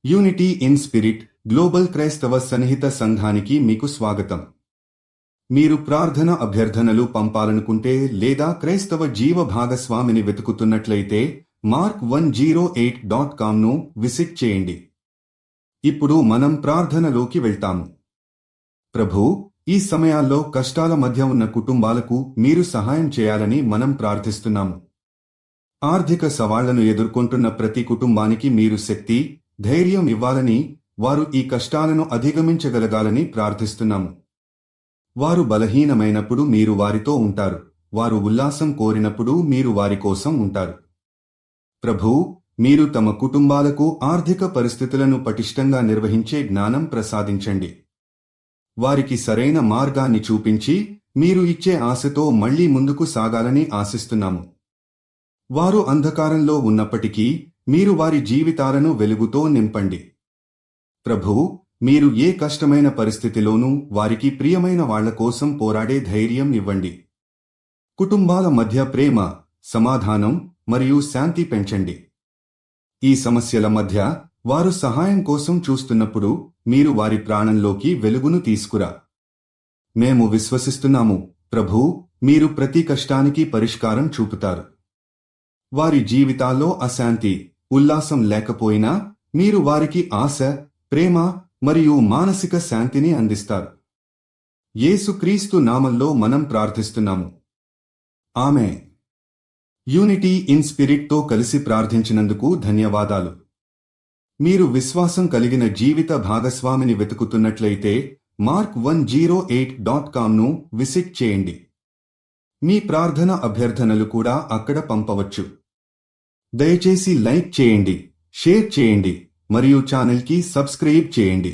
Unity in spirit global క్రైస్తవ సన్నిహిత సంఘానికి మీకు స్వాగతం. మీరు ప్రార్థన అభ్యర్థనలు పంపాలనుకుంటే లేదా క్రైస్తవ జీవ భాగస్వామిని వెతుకుతున్నట్లయితే mark108.comను విజిట్ చేయండి. ఇప్పుడు మనం ప్రార్థనలోకి వెళ్తాము. ప్రభూ, ఈ సమయాల్లో కష్టాల మధ్య ఉన్న కుటుంబాలకు మీరు సహాయం చేయాలని మనం ప్రార్థిస్తున్నాము. ఆర్థిక సవాళ్లను ఎదుర్కొంటున్న ప్రతి కుటుంబానికి మీరు శక్తి, ధైర్యం ఇవ్వాలని, వారు ఈ కష్టాలను అధిగమించగలగాలని ప్రార్థిస్తున్నాము. వారు బలహీనమైనప్పుడు మీరు వారితో ఉంటారు, వారు ఉల్లాసం కోరినప్పుడు మీరు వారి కోసం ఉంటారు. ప్రభూ, మీరు తమ కుటుంబాలకు ఆర్థిక పరిస్థితులను పటిష్టంగా నిర్వహించే జ్ఞానం ప్రసాదించండి. వారికి సరైన మార్గాన్ని చూపించి మీరు ఇచ్చే ఆశతో మళ్లీ ముందుకు సాగాలని ఆశిస్తున్నాము. వారు అంధకారంలో ఉన్నప్పటికీ మీరు వారి జీవితాలను వెలుగుతో నింపండి. ప్రభూ, మీరు ఏ కష్టమైన పరిస్థితిలోనూ వారికి ప్రియమైన వాళ్ల కోసం పోరాడే ధైర్యం ఇవ్వండి. కుటుంబాల మధ్య ప్రేమ, సమాధానం మరియు శాంతి పెంచండి. ఈ సమస్యల మధ్య వారు సహాయం కోసం చూస్తున్నప్పుడు మీరు వారి ప్రాణంలోకి వెలుగును తీసుకురా. మేము విశ్వసిస్తున్నాము, ప్రభూ, మీరు ప్రతి కష్టానికి పరిష్కారం చూపుతారు. వారి జీవితాల్లో అశాంతి, ఉల్లాసం లేకపోయినా మీరు వారికి ఆశ, ప్రేమ మరియు మానసిక శాంతిని అందిస్తారు. యేసుక్రీస్తు నామంలో మనం ప్రార్థిస్తున్నాము. ఆమేన్. యూనిటీ ఇన్ స్పిరిట్తో కలిసి ప్రార్థించినందుకు ధన్యవాదాలు. మీరు విశ్వాసం కలిగిన జీవిత భాగస్వామిని వెతుకుతున్నట్లయితే mark108.comను విజిట్ చేయండి. మీ ప్రార్థన అభ్యర్థనలు కూడా అక్కడ పంపవచ్చు. దయచేసి లైక్ చేయండి, షేర్ చేయండి మరియు ఛానల్కి సబ్స్క్రైబ్ చేయండి.